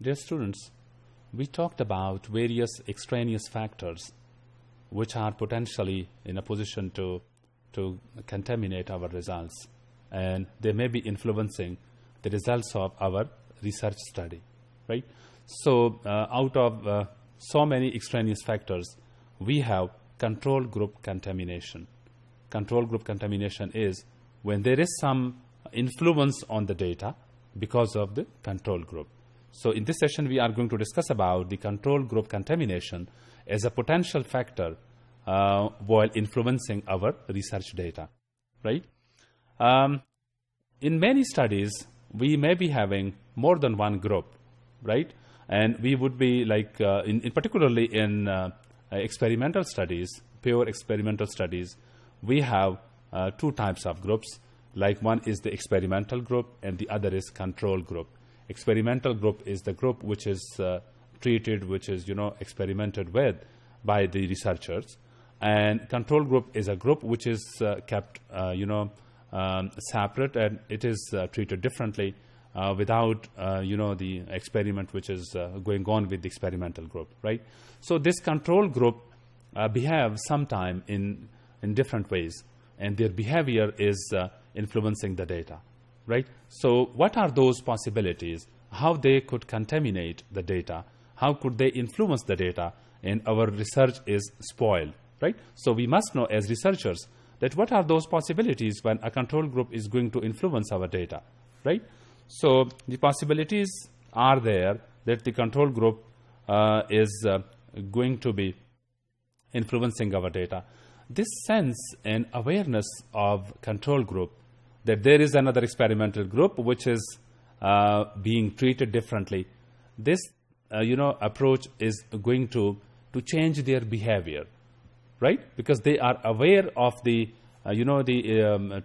Dear students, we talked about various extraneous factors which are potentially in a position to contaminate our results, and they may be influencing the results of our research study, right? So out of so many extraneous factors, we have control group contamination. Control group contamination is when there is some influence on the data because of the control group. So in this session, we are going to discuss about the control group contamination as a potential factor while influencing our research data, right? In many studies, we may be having more than one group, right? And we would be like, in particularly in experimental studies, pure experimental studies, we have two types of groups. Like one is the experimental group and the other is control group. Experimental group is the group which is treated, which is, experimented with by the researchers. And control group is a group which is kept, separate, and it is treated differently without, the experiment which is going on with the experimental group, right? So this control group behaves sometime in different ways, and their behavior is influencing the data, right? So what are those possibilities? How they could contaminate the data? How could they influence the data? And our research is spoiled, right? So we must know as researchers that what are those possibilities when a control group is going to influence our data, right? So the possibilities are there that the control group is going to be influencing our data. This sense and awareness of control group, that there is another experimental group which is being treated differently, this approach is going to change their behavior, right? Because they are aware of the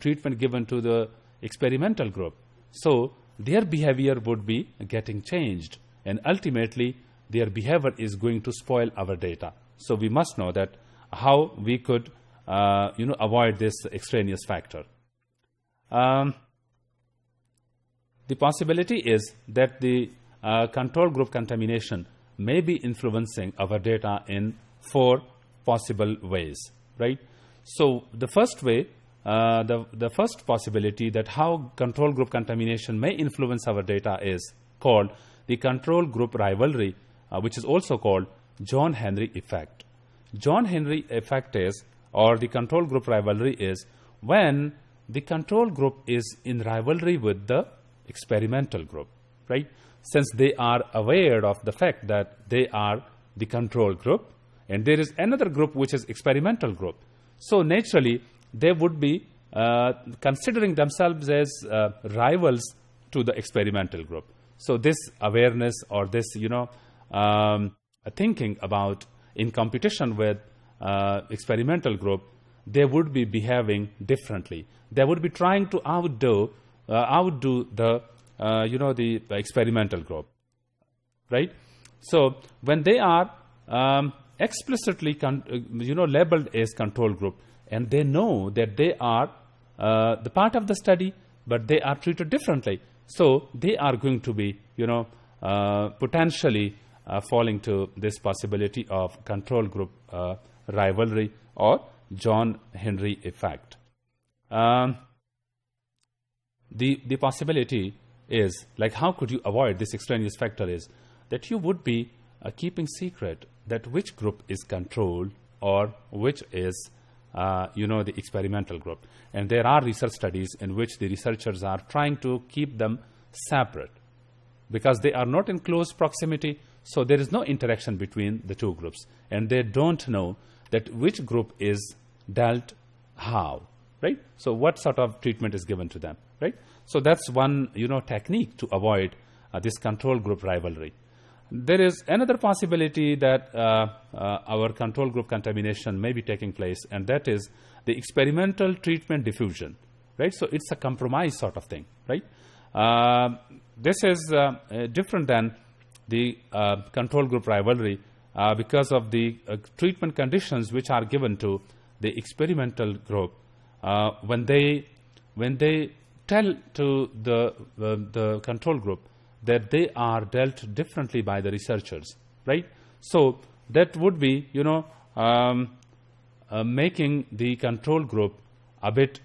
treatment given to the experimental group. So their behavior would be getting changed, and ultimately their behavior is going to spoil our data. So we must know that how we could avoid this extraneous factor. The possibility is that the control group contamination may be influencing our data in 4 possible ways, right? So the first way, the first possibility that how control group contamination may influence our data is called the control group rivalry, which is also called John Henry effect. John Henry effect is, or the control group rivalry is, when the control group is in rivalry with the experimental group, right? Since they are aware of the fact that they are the control group and there is another group which is experimental group. So naturally, they would be considering themselves as rivals to the experimental group. So this awareness or this, thinking about in competition with experimental group, they would be behaving differently. They would be trying to outdo the the experimental group, right? So when they are explicitly labeled as control group, and they know that they are the part of the study, but they are treated differently, so they are going to be potentially falling to this possibility of control group rivalry or John Henry effect. The possibility is, like, how could you avoid this extraneous factor, is that you would be keeping secret that which group is controlled or which is the experimental group. And there are research studies in which the researchers are trying to keep them separate because they are not in close proximity, so there is no interaction between the two groups, and they don't know that which group is dealt how, right? So what sort of treatment is given to them, right? So that's one technique to avoid this control group rivalry. There is another possibility that our control group contamination may be taking place, and that is the experimental treatment diffusion, right? So it's a compromise sort of thing, right? This is different than the control group rivalry because of the treatment conditions which are given to the experimental group when they tell to the control group that they are dealt differently by the researchers, right? So that would be, making the control group a bit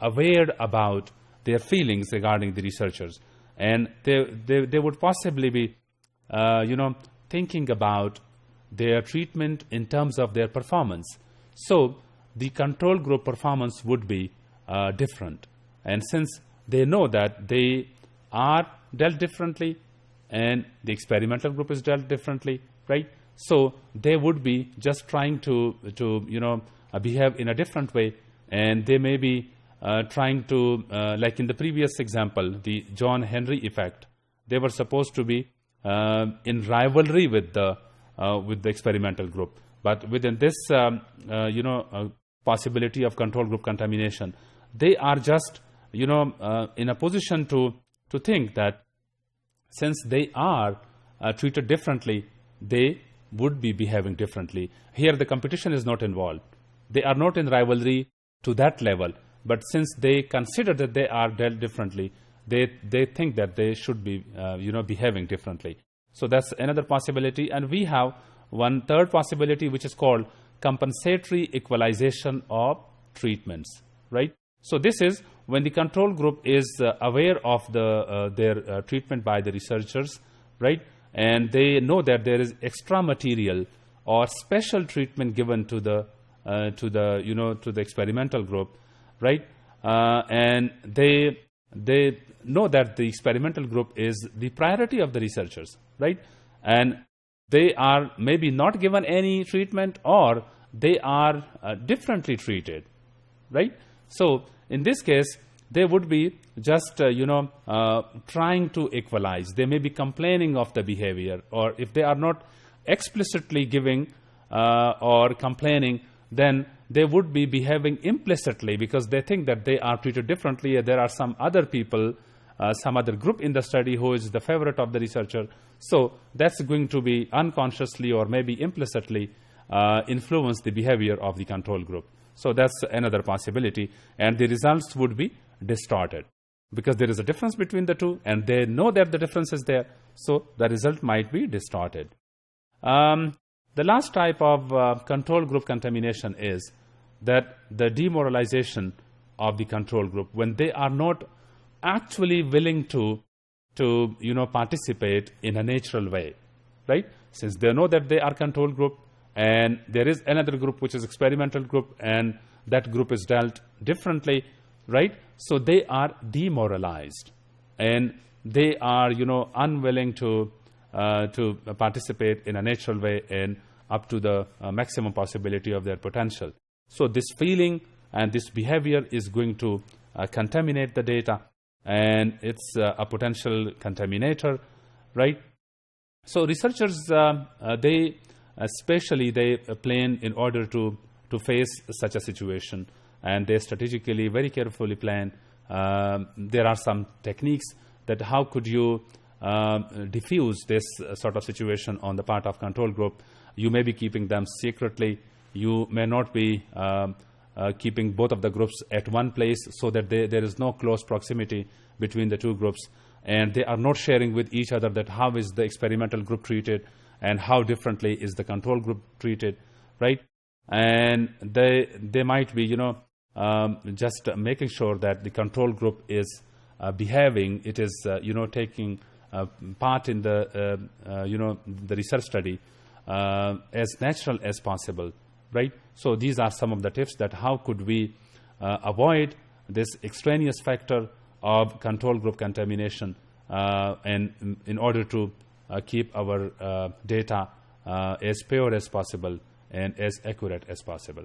aware about their feelings regarding the researchers, and they would possibly be, thinking about their treatment in terms of their performance. So the control group performance would be different, and since they know that they are dealt differently and the experimental group is dealt differently, right? So they would be just trying to behave in a different way, and they may be trying to, like in the previous example, the John Henry effect, they were supposed to be in rivalry with the experimental group. But within this, possibility of control group contamination, they are just, in a position to think that since they are treated differently, they would be behaving differently. Here, the competition is not involved. They are not in rivalry to that level. But since they consider that they are dealt differently, they think that they should be, behaving differently. So that's another possibility. And we have one third possibility, which is called compensatory equalization of treatments, right? So this is when the control group is aware of their treatment by the researchers, right? And they know that there is extra material or special treatment given to the experimental group, right? And they know that the experimental group is the priority of the researchers, right? And they are maybe not given any treatment, or they are differently treated, right? So in this case, they would be just trying to equalize. They may be complaining of the behavior, or if they are not explicitly giving or complaining, then they would be behaving implicitly because they think that they are treated differently. There are some other people, some other group in the study who is the favorite of the researcher. So that's going to be unconsciously or maybe implicitly influence the behavior of the control group. So that's another possibility, and the results would be distorted because there is a difference between the two, and they know that the difference is there, so the result might be distorted. The last type of control group contamination is that the demoralization of the control group, when they are not actually willing to participate in a natural way, right? Since they know that they are control group, and there is another group which is experimental group, and that group is dealt differently, right? So they are demoralized, and they are unwilling to participate in a natural way and up to the maximum possibility of their potential. So this feeling and this behavior is going to contaminate the data, and it's a potential contaminator, right? So researchers, they plan in order to face such a situation, and they strategically, very carefully plan. There are some techniques that how could you diffuse this sort of situation on the part of control group. You may be keeping them secretly. You may not be keeping both of the groups at one place so that there is no close proximity between the two groups, and they are not sharing with each other that how is the experimental group treated and how differently is the control group treated, right? And they might be just making sure that the control group is behaving, it is taking part in the the research study as natural as possible, right? So these are some of the tips that how could we avoid this extraneous factor of control group contamination, and in order to keep our data as pure as possible and as accurate as possible.